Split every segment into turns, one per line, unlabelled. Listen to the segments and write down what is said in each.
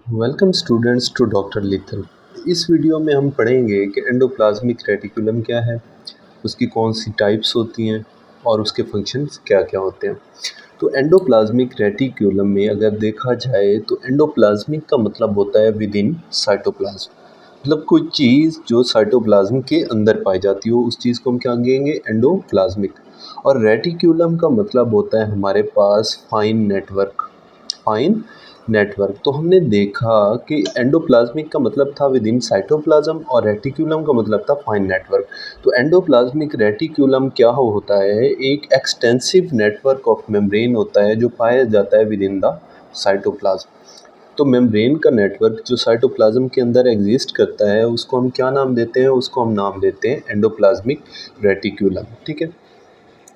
Welcome students to doctor लिथल। इस video में हम पढ़ेंगे कि एंडोप्लाज्मिक रेटिकुलम क्या है, उसकी कौन सी टाइप्स होती हैं और उसके फंक्शंस क्या क्या होते हैं। तो एंडोप्लाज्मिक रेटिकुलम में अगर देखा जाए तो एंडोप्लाज्मिक का मतलब होता है विद इन साइटोप्लाज्म, मतलब कोई चीज़ जो साइटोप्लाज्म के अंदर पाई जाती हो उस चीज़ को हम क्या कहेंगे, एंडोप्लाज्मिक। और रेटिकुलम का मतलब होता है हमारे पास फाइन नेटवर्क। फाइन नेटवर्क तो हमने देखा कि एंडोप्लाज्मिक का मतलब था विद इन साइटोप्लाज्म और रेटिकुलम का मतलब था फाइन नेटवर्क। तो एंडोप्लाज्मिक रेटिकुलम क्या होता है, एक एक्सटेंसिव नेटवर्क ऑफ मेम्ब्रेन होता है जो पाया जाता है विद इन द साइटोप्लाज्म। तो मेम्ब्रेन का नेटवर्क जो साइटोप्लाज्म के अंदर एग्जिस्ट करता है उसको हम क्या नाम देते हैं, उसको हम नाम देते हैं एंडोप्लाज्मिक रेटिकुलम। ठीक है।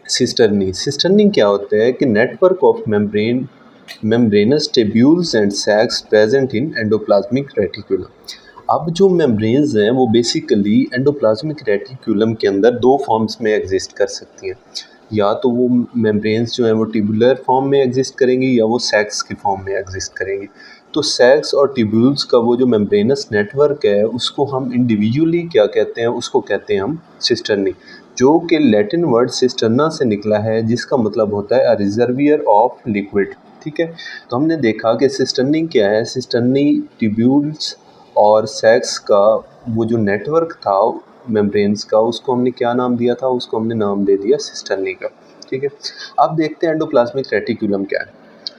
सिस्टर्नी सिस्टर्नी क्या होता है कि network of membrane membranous tubules and sacs present in endoplasmic reticulum. अब जो मेम्ब्रेन्स हैं वो बेसिकली एंडोप्लाज्मिक रेटिकुलम के अंदर दो फॉर्म्स में एग्जिस्ट कर सकती हैं। या तो वो मेम्ब्रेन्स जो हैं वो ट्यूबुलर फॉर्म में एग्जिस्ट करेंगी या वो सैक्स की फॉर्म में एग्जिस्ट करेंगी। तो सैक्स और ट्यूब्यूल्स का वो जो मेम्ब्रेनस नेटवर्क है उसको हम इंडिविजुअली क्या कहते हैं, उसको कहते हैं हम सिस्टर्नी, जो कि लैटिन वर्ड सिस्टर्ना से निकला है जिसका मतलब होता है अ रिजर्वियर ऑफ लिक्विड। ठीक है। तो हमने देखा कि सिस्टर्नी क्या है, सिस्टर्नी ट्यूब्यूल्स और सैक्स का वो जो नेटवर्क था मेम्ब्रेन्स का उसको हमने क्या नाम दिया था, उसको हमने नाम दे दिया सिस्टर्नी का। ठीक है। अब देखते हैं एंडोप्लाज्मिक रेटिकुलम क्या है।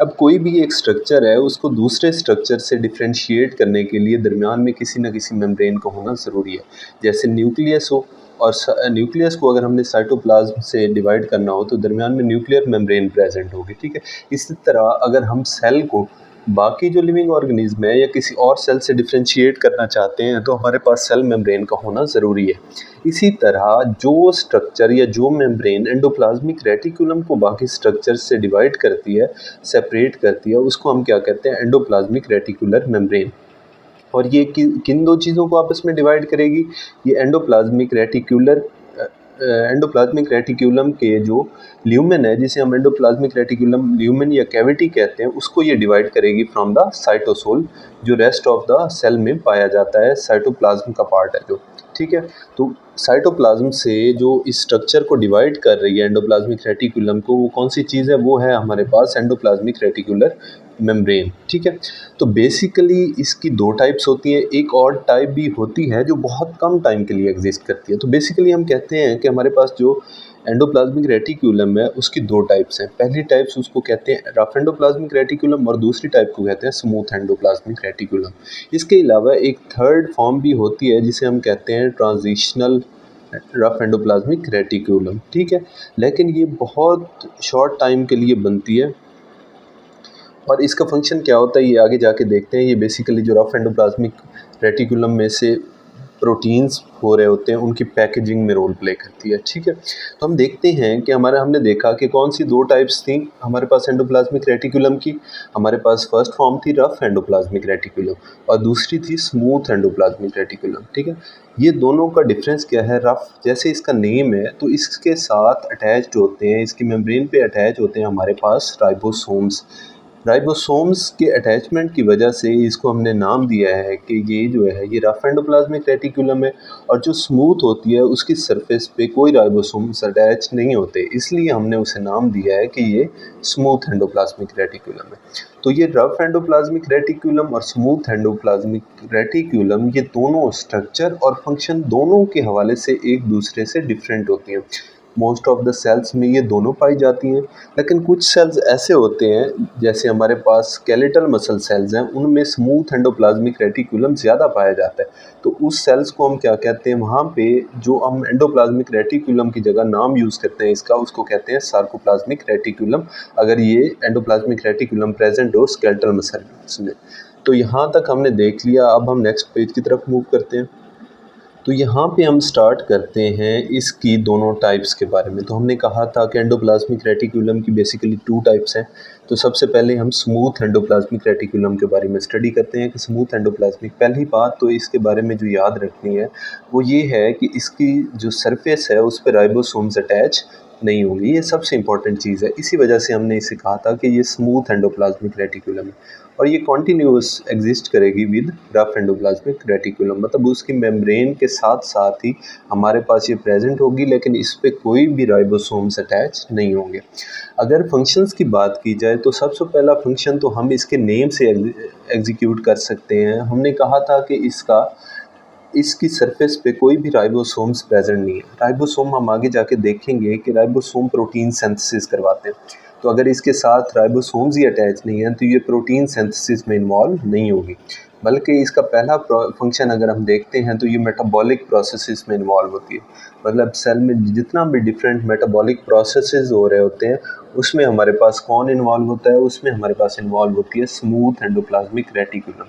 अब कोई भी एक स्ट्रक्चर है उसको दूसरे स्ट्रक्चर से डिफ्रेंशिएट करने के लिए दरमियान में किसी न किसी मेम्ब्रेन का होना ज़रूरी है। जैसे न्यूक्लियस हो और न्यूक्लियस को अगर हमने साइटोप्लाज्म से डिवाइड करना हो तो दरमियान में न्यूक्लियर मेम्ब्रेन प्रेजेंट होगी। ठीक है। इसी तरह अगर हम सेल को बाकी जो लिविंग ऑर्गेनिज्म है या किसी और सेल से डिफ्रेंशिएट करना चाहते हैं तो हमारे पास सेल मेम्ब्रेन का होना ज़रूरी है। इसी तरह जो स्ट्रक्चर या जो मेम्ब्रेन एंडोप्लाज्मिक रेटिकुलम को बाकी स्ट्रक्चर से डिवाइड करती है, सेपरेट करती है, उसको हम क्या कहते हैं, एंडोप्लाज्मिक रेटिकुलर मेम्ब्रेन। और ये किन दो चीज़ों को आपस में डिवाइड करेगी, ये एंडोप्लाज्मिक रेटिकुलम के जो ल्यूमेन है, जिसे हम एंडोप्लाज्मिक रेटिकुलम ल्यूमेन या कैविटी कहते हैं, उसको ये डिवाइड करेगी फ्रॉम द साइटोसोल, जो रेस्ट ऑफ द सेल में पाया जाता है, साइटोप्लाज्म का पार्ट है जो। ठीक है। तो साइटोप्लाज्म से जो इस स्ट्रक्चर को डिवाइड कर रही है एंडोप्लाज्मिक रेटिकुलम को, वो कौन सी चीज़ है, वो है हमारे पास एंडोप्लाज्मिक रेटिकुलर मेम्ब्रेन। ठीक है। तो बेसिकली इसकी दो टाइप्स होती हैं, एक और टाइप भी होती है जो बहुत कम टाइम के लिए एग्जिस्ट करती है। तो बेसिकली हम कहते हैं कि हमारे पास जो एंडोप्लाज्मिक रेटिकुलम है उसकी दो टाइप्स हैं। पहली टाइप्स उसको कहते हैं रफ एंडोप्लाज्मिक रेटिकुलम और दूसरी टाइप को कहते हैं स्मूथ एंडोप्लाज्मिक रेटिकुलम। इसके अलावा एक थर्ड फॉर्म भी होती है जिसे हम कहते हैं ट्रांजिशनल रफ एंडोप्लाज्मिक रेटिकुलम। ठीक है। लेकिन ये बहुत शॉर्ट टाइम के लिए बनती है और इसका फंक्शन क्या होता है ये आगे जाके देखते हैं। ये बेसिकली जो रफ एंडोप्लाज्मिक रेटिकुलम में से प्रोटीन्स हो रहे होते हैं उनकी पैकेजिंग में रोल प्ले करती है। ठीक है। तो हम देखते हैं कि हमने देखा कि कौन सी दो टाइप्स थी हमारे पास एंडोप्लाज्मिक रेटिकुलम की। हमारे पास फर्स्ट फॉर्म थी रफ एंडोप्लाज्मिक रेटिकुलम और दूसरी थी स्मूथ एंडोप्लाज्मिक रेटिकुलम। ठीक है। ये दोनों का डिफरेंस क्या है, रफ जैसे इसका नेम है तो इसके साथ अटैच्ड होते हैं, इसकी मेम्ब्रेन पे अटैच होते हैं हमारे पास राइबोसोम्स। राइबोसोम्स के अटैचमेंट की वजह से इसको हमने नाम दिया है कि ये जो है ये रफ एंडोप्लाज्मिक रेटिकुलम है। और जो स्मूथ होती है उसकी सरफेस पे कोई राइबोसोम्स अटैच नहीं होते, इसलिए हमने उसे नाम दिया है कि ये स्मूथ एंडोप्लाज्मिक रेटिकुलम है। तो ये रफ एंडोप्लाज्मिक रेटिकुलम और स्मूथ एंडोप्लाज्मिक रेटिकुलम ये दोनों स्ट्रक्चर और फंक्शन दोनों के हवाले से एक दूसरे से डिफरेंट होती हैं। मोस्ट ऑफ द सेल्स में ये दोनों पाई जाती हैं, लेकिन कुछ सेल्स ऐसे होते हैं जैसे हमारे पास स्केलेटल मसल सेल्स हैं, उनमें स्मूथ एंडोप्लाज्मिक रेटिकुलम ज़्यादा पाया जाता है। तो उस सेल्स को हम क्या कहते हैं, वहाँ पे जो हम एंडोप्लाज्मिक रेटिकुलम की जगह नाम यूज़ करते हैं इसका, उसको कहते हैं सार्कोप्लाज्मिक रेटिकुलम, अगर ये एंडोप्लाज्मिक रेटिकुलम प्रेजेंट हो स्केलेटल मसल्स में। तो यहाँ तक हमने देख लिया, अब हम नेक्स्ट पेज की तरफ मूव करते हैं। तो यहाँ पे हम स्टार्ट करते हैं इसकी दोनों टाइप्स के बारे में। तो हमने कहा था कि एंडोप्लाज्मिक रेटिकुलम की बेसिकली टू टाइप्स हैं। तो सबसे पहले हम स्मूथ एंडोप्लाज्मिक रेटिकुलम के बारे में स्टडी करते हैं कि स्मूथ एंडोप्लाज्मिक, पहली बात तो इसके बारे में जो याद रखनी है वो ये है कि इसकी जो सरफेस है उस पर राइबोसोम्स अटैच नहीं होंगे। ये सबसे इम्पॉर्टेंट चीज़ है। इसी वजह से हमने इसे कहा था कि ये स्मूथ एंडोप्लाज्मिक रेटिकुलम है और ये कॉन्टीन्यूस एग्जिस्ट करेगी विद रफ एंडोप्लाज्मिक रेटिकुलम, मतलब उसकी मेम्ब्रेन के साथ साथ ही हमारे पास ये प्रेजेंट होगी, लेकिन इस पर कोई भी राइबोसोम्स अटैच नहीं होंगे। अगर फंक्शंस की बात की जाए तो सबसे पहला फंक्शन तो हम इसके नेम से एग्जीक्यूट कर सकते हैं। हमने कहा था कि इसकी सरफेस पे कोई भी राइबोसोम्स प्रेजेंट नहीं है। राइबोसोम हम आगे जाके देखेंगे कि राइबोसोम प्रोटीन सिंथेसिस करवाते हैं, तो अगर इसके साथ राइबोसोम्स ही अटैच नहीं है तो ये प्रोटीन सिंथेसिस में इन्वॉल्व नहीं होगी, बल्कि इसका पहला फंक्शन अगर हम देखते हैं तो ये मेटाबॉलिक प्रोसेसेस में इन्वॉल्व होती है। मतलब सेल में जितना भी डिफरेंट मेटाबॉलिक प्रोसेसेस हो रहे होते हैं उसमें हमारे पास कौन इन्वॉल्व होता है, उसमें हमारे पास इन्वॉल्व होती है स्मूथ एंडोप्लाज्मिक रेटिकुलम।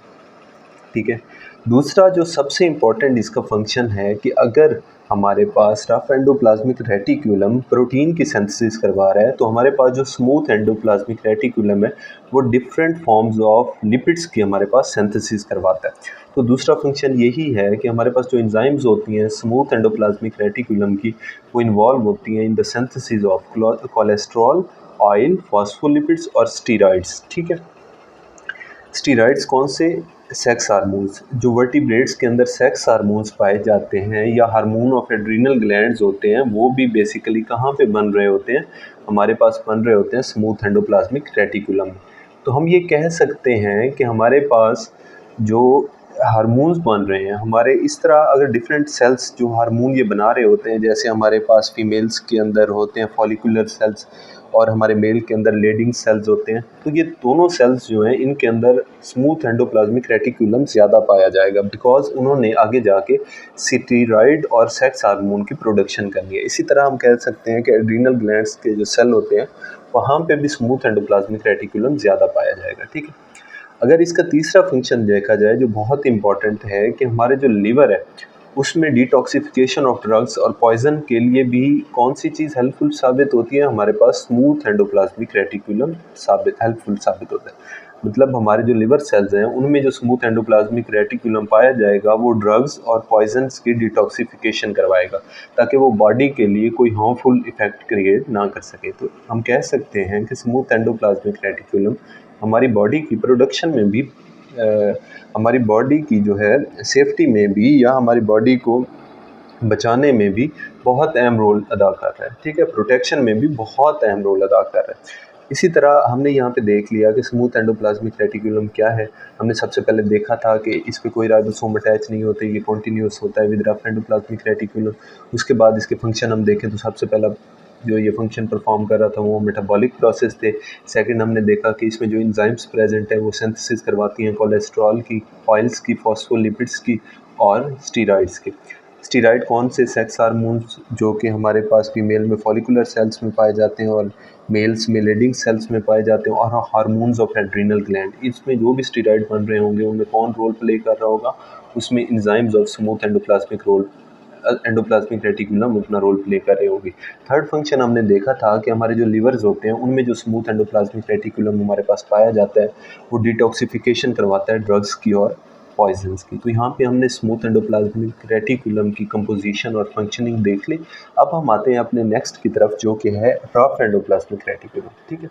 ठीक है। दूसरा जो सबसे इम्पॉर्टेंट इसका फंक्शन है कि अगर हमारे पास रफ एंडोप्लाज्मिक रेटिकुलम प्रोटीन की सिंथेसिस करवा रहा है तो हमारे पास जो स्मूथ एंडोप्लाज्मिक रेटिकुलम है वो डिफरेंट फॉर्म्स ऑफ लिपिड्स की हमारे पास सिंथेसिस करवाता है। तो दूसरा फंक्शन यही है कि हमारे पास जो एंजाइम्स होती हैं स्मूथ एंडोप्लाज्मिक रेटिकुलम की, वो इन्वॉल्व होती हैं in the synthesis of cholesterol, oil, phospholipids और स्टीरॉइड्स। ठीक है। स्टीरॉइड्स कौन से? Sex hormones. जो वर्टिब्रेट्स के अंदर सेक्स हार्मोन्स पाए जाते हैं या हार्मोन ऑफ एड्रीनल ग्लैंड्स होते हैं, वो भी बेसिकली कहाँ पे बन रहे होते हैं? हमारे पास बन रहे होते हैं स्मूथ एंडोप्लाज्मिक रेटिकुलम। तो हम ये कह सकते हैं कि हमारे पास जो हार्मोन्स बन रहे हैं हमारे, इस तरह अगर डिफरेंट सेल्स जो हार्मोन ये बना रहे होते हैं, जैसे हमारे पास फीमेल्स के अंदर होते हैं फॉलिकुलर सेल्स और हमारे मेल के अंदर लेडिंग सेल्स होते हैं, तो ये दोनों सेल्स जो हैं इनके अंदर स्मूथ एंडोप्लाज्मिक रेटिकुलम ज़्यादा पाया जाएगा, बिकॉज उन्होंने आगे जाके स्टीरॉइड और सेक्स हार्मोन की प्रोडक्शन करनी है। इसी तरह हम कह सकते हैं कि एड्रीनल ग्लैंड्स के जो सेल होते हैं वहाँ पे भी स्मूथ एंडोप्लाज्मिक रेटिकुलम ज़्यादा पाया जाएगा। ठीक है। अगर इसका तीसरा फंक्शन देखा जाए जो बहुत इंपॉर्टेंट है कि हमारे जो लीवर है उसमें डिटॉक्सिफिकेशन ऑफ ड्रग्स और पॉइजन के लिए भी कौन सी चीज़ हेल्पफुल साबित होती है? हमारे पास स्मूथ एंडोप्लाज्मिक रेटिकुलम हेल्पफुल साबित होता है। मतलब हमारे जो लिवर सेल्स हैं उनमें जो स्मूथ एंडोप्लाज्मिक रेटिकुलम पाया जाएगा वो ड्रग्स और पॉइजन्स की डिटॉक्सिफिकेशन करवाएगा, ताकि वो बॉडी के लिए कोई हार्मफुल इफेक्ट क्रिएट ना कर सके। तो हम कह सकते हैं कि स्मूथ एंडोप्लाज्मिक रेटिकुलम हमारी बॉडी की प्रोडक्शन में भी, हमारी बॉडी की जो है सेफ्टी में भी या हमारी बॉडी को बचाने में भी बहुत अहम रोल अदा कर रहा है। ठीक है। प्रोटेक्शन में भी बहुत अहम रोल अदा कर रहा है। इसी तरह हमने यहाँ पे देख लिया कि स्मूथ एंडोप्लाज्मिक रेटिकुलम क्या है। हमने सबसे पहले देखा था कि इस पे कोई राइबोसोम अटैच नहीं होते, ये कॉन्टीन्यूस होता है विद रफ एंडोप्लाज्मिक रेटिकुलम। उसके बाद इसके फंक्शन हम देखें तो सबसे पहला जो ये फंक्शन परफॉर्म कर रहा था वो मेटाबॉलिक प्रोसेस थे। सेकंड हमने देखा कि इसमें जो एंजाइम्स प्रेजेंट है वो सिंथेसिस करवाती हैं कोलेस्ट्रॉल की, ऑयल्स की, फॉस्फोलिपिड्स की और स्टीरॉइड्स की। स्टीरॉइड कौन से? सेक्स हार्मोन्स जो कि हमारे पास फीमेल में फॉलिकुलर सेल्स में पाए जाते हैं और मेल्स में लेडिंग सेल्स में पाए जाते हैं, और हार्मोन्स ऑफ एड्रीनल ग्लैंड। इसमें जो भी स्टीरॉइड बन रहे होंगे उनमें कौन रोल प्ले कर रहा होगा? उसमें enzymes of smooth endoplasmic reticulum अपना रोल प्ले कर रहे होगी। थर्ड फंक्शन हमने देखा था कि हमारे जो लिवर्स होते हैं उनमें जो स्मूथ एंडोप्लाज्मिक रेटिकुलम हमारे पास पाया जाता है वो डिटॉक्सिफिकेशन करवाता है ड्रग्स की और पॉइजन्स की। तो यहाँ पे हमने स्मूथ एंडोप्लाज्मिक रेटिकुलम की कंपोजिशन और फंक्शनिंग देख ली। अब हम आते हैं अपने नेक्स्ट की तरफ जो कि है रफ एंडोप्लाज्मिक रेटिकुलम। ठीक है।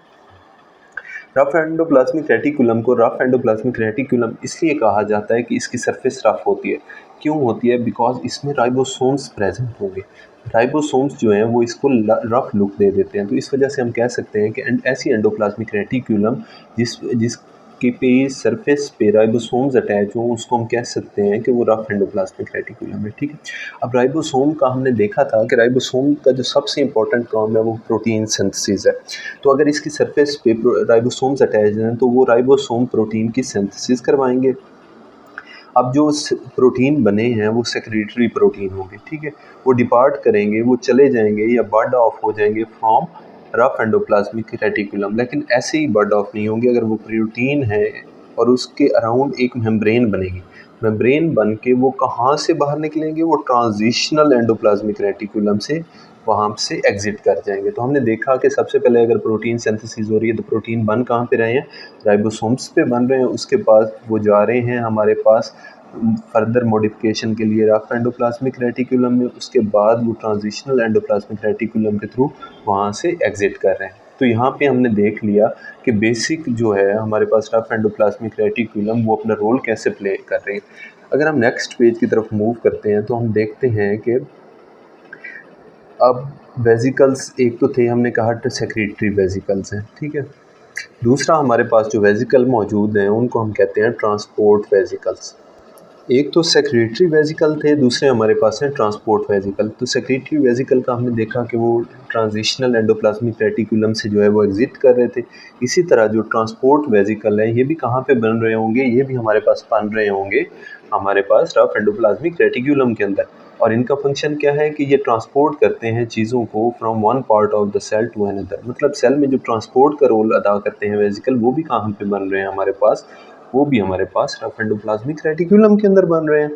रफ एंडोप्लाज्मिक रेटिकुलम को रफ एंडोप्लाज्मिक रेटिकुलम इसलिए कहा जाता है कि इसकी सरफेस रफ होती है। क्यों होती है? बिकॉज इसमें राइबोसोम्स प्रेजेंट होंगे। राइबोसोम्स जो हैं वो इसको रफ लुक दे देते हैं। तो इस वजह से हम कह सकते हैं कि ऐसी एंडोप्लाज्मिक रेटिकुलम जिसके पे सरफेस पे राइबोसोम्स अटैच हो उसको हम कह सकते हैं कि वो रफ एंडोप्लाज्मिक रेटिकुलम है। ठीक है। अब राइबोसोम का हमने देखा था कि राइबोसोम का जो सबसे इंपॉर्टेंट काम है वो प्रोटीन सिंथेसिस है। तो अगर इसकी सरफेस पे राइबोसोम्स अटैच हैं तो वो राइबोसोम प्रोटीन की सिंथेसिस करवाएंगे। अब जो प्रोटीन बने हैं वो सेक्रेटरी प्रोटीन होंगे। ठीक है। वो डिपार्ट करेंगे, वो चले जाएंगे या बर्ड ऑफ हो जाएंगे फ्रॉम रफ एंडोप्लाज्मिक रेटिकुलम, लेकिन ऐसे ही बर्ड ऑफ नहीं होंगे। अगर वो प्रोटीन है और उसके अराउंड एक मेम्ब्रेन बनेगी, मेम्ब्रेन बन के वो कहाँ से बाहर निकलेंगे? वो ट्रांजिशनल एंडोप्लाज्मिक रेटिकुलम से वहाँ से एग्जिट कर जाएंगे। तो हमने देखा कि सबसे पहले अगर प्रोटीन सिंथेसिस हो रही है तो प्रोटीन बन कहाँ पे रहे हैं? राइबोसोम्स पे बन रहे हैं। उसके बाद वो जा रहे हैं हमारे पास फर्दर मॉडिफिकेशन के लिए रफ एंडोप्लाज्मिक रेटिकुलम में, उसके बाद वो ट्रांजिशनल एंडोप्लाज्मिक रेटिकुलम के थ्रू वहाँ से एग्जिट कर रहे हैं। तो यहाँ पे हमने देख लिया कि बेसिक जो है हमारे पास रफ एंडोप्लाज्मिक रेटिकुलम वो अपना रोल कैसे प्ले कर रहे हैं। अगर हम नेक्स्ट पेज की तरफ मूव करते हैं तो हम देखते हैं कि अब वेजिकल्स एक तो थे, हमने कहा तो सेक्रेटरी वेजिकल्स हैं, ठीक है। दूसरा हमारे पास जो वेजिकल मौजूद हैं उनको हम कहते हैं ट्रांसपोर्ट वेजिकल्स। एक तो सेक्रेटरी वेजिकल थे, दूसरे हमारे पास हैं ट्रांसपोर्ट वेजिकल। तो सेक्रेटरी वेजिकल का हमने देखा कि वो ट्रांजिशनल एंडोप्लाज्मिक रेटिकुलम से जो है वो एग्जिट कर रहे थे। इसी तरह जो ट्रांसपोर्ट वेजिकल है ये भी कहाँ पे बन रहे होंगे, ये भी हमारे पास बन रहे होंगे हमारे पास रफ एंडोप्लाज्मिक रेटिकुलम के अंदर। और इनका फंक्शन क्या है कि ये ट्रांसपोर्ट करते हैं चीज़ों को from one part of the cell to another. मतलब सेल में जो ट्रांसपोर्ट का रोल अदा करते हैं वेजिकल, वो भी कहाँ पे बन रहे हैं हमारे पास, वो भी हमारे पास रफ एंडोप्लाज्मिक रेटिकुलम के अंदर बन रहे हैं।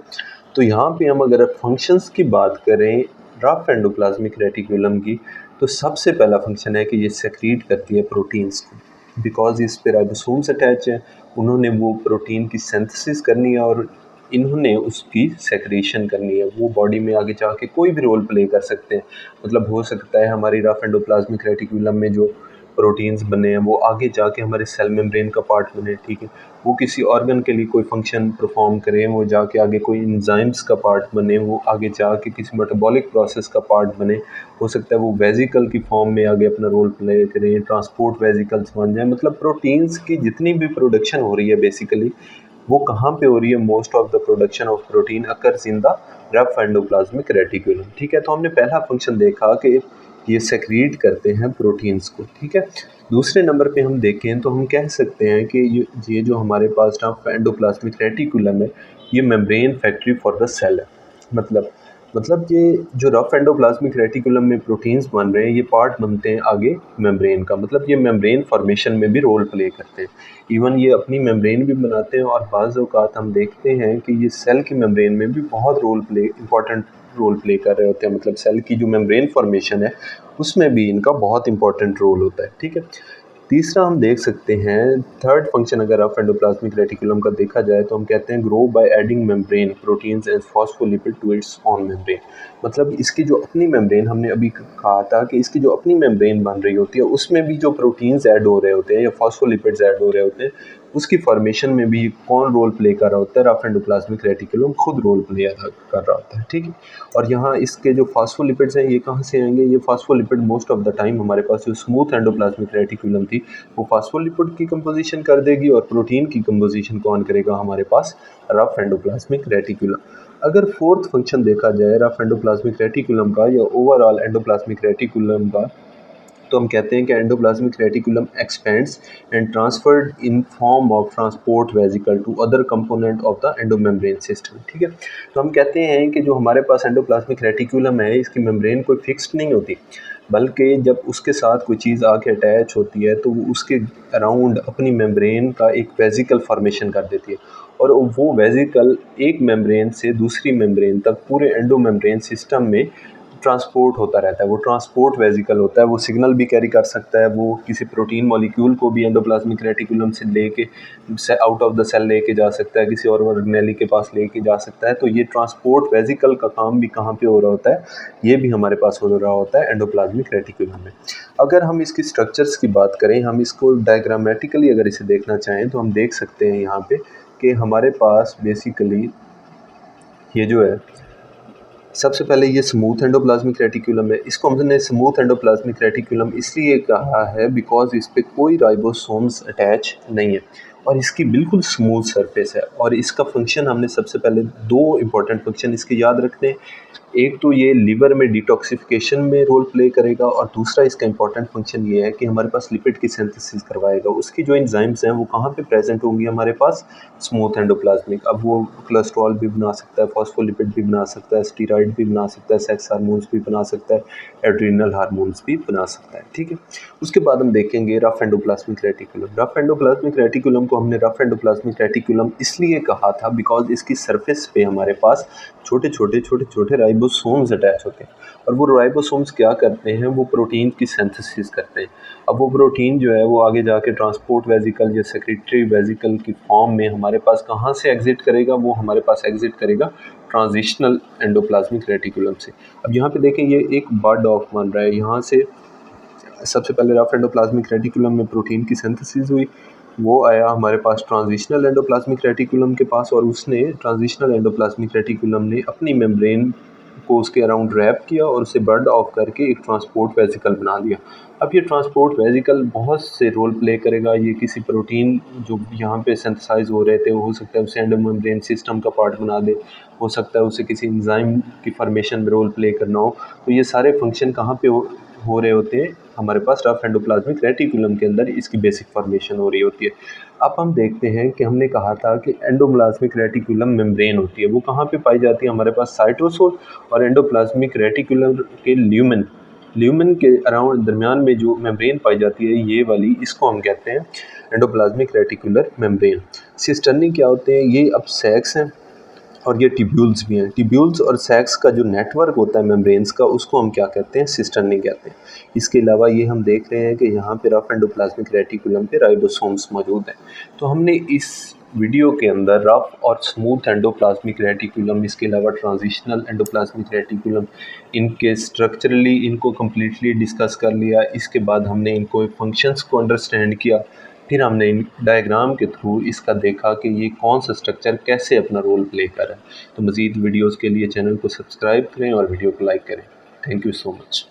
तो यहाँ पे हम अगर फंक्शंस की बात करें रफ एंडोप्लाज्मिक रेटिकुलम की, तो सबसे पहला फंक्शन है कि ये सेक्रीट करती है प्रोटीन्स को। बिकॉज इस पे राइबोसोम्स अटैच हैं, उन्होंने वो प्रोटीन की सिंथेसिस करनी है और इन्होंने उसकी सेक्रेशन करनी है। वो बॉडी में आगे जाके कोई भी रोल प्ले कर सकते हैं। मतलब हो सकता है हमारी रफ एंडोप्लाज्मिक रेटिकुलम में जो प्रोटीन्स बने हैं वो आगे जाके हमारे सेल मेम्ब्रेन का पार्ट बने, ठीक है। वो किसी ऑर्गन के लिए कोई फंक्शन परफॉर्म करें, वो जाके आगे कोई इंजाइम्स का पार्ट बने, वो आगे जाके किसी मेटाबॉलिक प्रोसेस का पार्ट बने। हो सकता है वो वेजिकल की फॉर्म में आगे अपना रोल प्ले करें, ट्रांसपोर्ट वेजिकल्स बन जाए। मतलब प्रोटीन्स की जितनी भी प्रोडक्शन हो रही है बेसिकली वो कहाँ पे हो रही है, most of the production of protein occurs in the rough endoplasmic reticulum, ठीक है। तो हमने पहला फंक्शन देखा कि ये सेक्रीट करते हैं प्रोटीन्स को, ठीक है। दूसरे नंबर पे हम देखें तो हम कह सकते हैं कि ये जो हमारे पास रफ एंडोप्लाज्मिक रेटिकुलम है ये membrane factory for the cell है। मतलब ये जो रफ एंडोप्लाज्मिक रेटिकुलम में प्रोटीन्स बन रहे हैं ये पार्ट बनते हैं आगे मेम्ब्रेन का। मतलब ये मेम्ब्रेन फॉर्मेशन में भी रोल प्ले करते हैं। इवन ये अपनी मेम्ब्रेन भी बनाते हैं और बाज़ औक़ात हम देखते हैं कि ये सेल की मेम्ब्रेन में भी बहुत इंपॉर्टेंट रोल प्ले कर रहे होते हैं। मतलब सेल की जो मेम्ब्रेन फॉर्मेशन है उसमें भी इनका बहुत इंपॉर्टेंट रोल होता है, ठीक है। तीसरा हम देख सकते हैं थर्ड फंक्शन अगर रफ एंडोप्लाज्मिक रेटिकुलम का देखा जाए तो हम कहते हैं grow by adding membrane proteins as phospholipid to its own membrane. मतलब इसकी जो अपनी मेम्ब्रेन, हमने अभी कहा था कि इसकी जो अपनी मेम्ब्रेन बन रही होती है उसमें भी जो प्रोटीन्स ऐड हो रहे होते हैं या फॉस्फोलिपिड्स ऐड हो रहे होते हैं, उसकी फॉर्मेशन में भी कौन रोल प्ले कर रहा होता है, रफ एंडोप्लाज्मिक रेटिकुलम खुद रोल प्ले कर रहा होता है, ठीक है। और यहाँ इसके जो फॉस्फोलिपिड्स हैं ये कहाँ से आएंगे, ये phospholipid most of the time हमारे पास जो स्मूथ एंडोप्लाज्मिक रेटिकुलम थी वो फॉस्फोलिपिड की कंपोजिशन कर देगी और प्रोटीन की कंपोजिशन कौन करेगा हमारे पास, रफ एंडोप्लाज्मिक रेटिकुलम। अगर फोर्थ फंक्शन देखा जाए रफ एंडोप्लाज्मिक रेटिकुलम का या ओवरऑल एंडोप्लाज्मिक रेटिकुलम का, तो हम कहते हैं कि endoplasmic reticulum expands and transferred in form of transport vesicle to other component of the endomembrane system, ठीक है। तो हम कहते हैं कि जो हमारे पास एंडोप्लाज्मिक रेटिकुलम है इसकी मेम्ब्रेन कोई फिक्स्ड नहीं होती, बल्कि जब उसके साथ कोई चीज़ आके अटैच होती है तो वो उसके अराउंड अपनी मेम्ब्रेन का एक वेजिकल फॉर्मेशन कर देती है और वो वेजिकल एक मेम्ब्रेन से दूसरी मेम्ब्रेन तक पूरे एंडोमेम्ब्रेन सिस्टम में ट्रांसपोर्ट होता रहता है। वो ट्रांसपोर्ट वेजिकल होता है, वो सिग्नल भी कैरी कर सकता है, वो किसी प्रोटीन मॉलिक्यूल को भी एंडोप्लाज्मिक रेटिकुलम से लेके आउट ऑफ द सेल लेके जा सकता है, किसी और ऑर्गेनेली के पास लेके जा सकता है। तो ये ट्रांसपोर्ट वेजिकल का काम भी कहाँ पे हो रहा होता है, ये भी हमारे पास हो रहा होता है एंडोप्लाज्मिक रेटिकुलम में। अगर हम इसकी स्ट्रक्चर्स की बात करें, हम इसको डायग्रामेटिकली अगर इसे देखना चाहें तो हम देख सकते हैं यहाँ पे कि हमारे पास बेसिकली ये जो है सबसे पहले ये स्मूथ एंडोप्लाज्मिक रेटिकुलम है। इसको हमने स्मूथ एंडोप्लाज्मिक रेटिकुलम इसलिए कहा है बिकॉज इस पे कोई राइबोसोम्स अटैच नहीं है और इसकी बिल्कुल स्मूथ सरफेस है। और इसका फंक्शन हमने सबसे पहले दो इंपॉर्टेंट फंक्शन इसके याद रखते हैं। एक तो ये लीवर में डिटॉक्सिफिकेशन में रोल प्ले करेगा और दूसरा इसका इंपॉर्टेंट फंक्शन ये है कि हमारे पास लिपिड की सिंथेसिस करवाएगा। उसकी जो एंजाइम्स हैं वो कहाँ पे प्रेजेंट होंगी हमारे पास, स्मूथ एंडोप्लाज्मिक। अब वो कोलेस्ट्रॉल भी बना सकता है, फॉस्फोलिपिड भी बना सकता है, स्टीरॉइड भी बना सकता है, सेक्स हार्मोन्स भी बना सकता है, एड्रीनल हार्मोन्स भी बना सकता है, ठीक है। उसके बाद हम देखेंगे rough endoplasmic reticulum. Rough endoplasmic reticulum को हमने रफ एंडोप्लाज्मिक रेटिकुलम इसलिए कहा था बिकॉज इसकी सरफेस पे हमारे पास छोटे छोटे राइबोसोम्स अटैच होते हैं और वो राइबोसोम्स क्या करते हैं, वो प्रोटीन की सिंथेसिस करते हैं। अब वो प्रोटीन जो है वो आगे जाके ट्रांसपोर्ट वेसिकल या सेक्रेटरी वेसिकल की फॉर्म में हमारे पास कहाँ से एग्जिट करेगा, वो हमारे पास एग्जिट करेगा ट्रांजिशनल एंडोप्लाज्मिक रेटिकुलम से। अब यहाँ पे देखें ये एक बर्ड ऑफ बन रहा है, यहाँ से सबसे पहले रफ एंडोप्लाज्मिक रेटिकुलम में प्रोटीन की सिंथेसिस हुई, वो आया हमारे पास ट्रांजिशनल एंडोप्लाज्मिक रेटिकुलम के पास, और उसने ट्रांजिशनल एंडोप्लाज्मिक रेटिकुलम ने अपनी मेम्ब्रेन को उसके अराउंड रैप किया और उसे बर्ड ऑफ करके एक ट्रांसपोर्ट वेसिकल बना लिया। अब ये ट्रांसपोर्ट वेसिकल बहुत से रोल प्ले करेगा। ये किसी प्रोटीन जो यहाँ पे सिंथेसाइज हो रहे थे, वो हो सकता है उसे एंडोमेम्ब्रेन सिस्टम का पार्ट बना दे, हो सकता है उसे किसी एंजाइम की फॉर्मेशन में रोल प्ले करना हो। तो ये सारे फंक्शन कहाँ पे हो रहे होते हैं, हमारे पास रफ एंडोप्लाज्मिक रेटिकुलम के अंदर इसकी बेसिक फॉर्मेशन हो रही होती है। अब हम देखते हैं कि हमने कहा था कि एंडोप्लाज्मिक रेटिकुलम मेम्ब्रेन होती है, वो कहाँ पे पाई जाती है, हमारे पास साइटोसोल और एंडोप्लाज्मिक रेटिकुलम के ल्यूमेन के अराउंड दरमियान में जो मेम्ब्रेन पाई जाती है, ये वाली, इसको हम कहते हैं एंडोप्लाज्मिक रेटिकुलर मेम्ब्रेन। सिस्टर्नी क्या होते हैं, ये अब सैक्स हैं और ये टिब्यूल्स भी हैं। टिब्यूल्स और सैक्स का जो नेटवर्क होता है मेम्ब्रेन्स का, उसको हम क्या कहते हैं, सिस्टर्नी कहते हैं। इसके अलावा ये हम देख रहे हैं कि यहाँ पे रफ एंडोप्लाज्मिक रेटिकुलम पे राइबोसोम्स मौजूद हैं। तो हमने इस वीडियो के अंदर रफ और स्मूथ एंडोप्लाज्मिक रेटिकुलम, इसके अलावा ट्रांजिशनल एंडोप्लाज्मिक रेटिकुलम, इनके स्ट्रक्चरली इनको कम्प्लीटली डिस्कस कर लिया। इसके बाद हमने इनको फंक्शंस को अंडरस्टैंड किया, फिर हमने इन डायग्राम के थ्रू इसका देखा कि ये कौन सा स्ट्रक्चर कैसे अपना रोल प्ले कर रहा है। तो मज़ीद वीडियोज़ के लिए चैनल को सब्सक्राइब करें और वीडियो को लाइक करें। Thank you so much.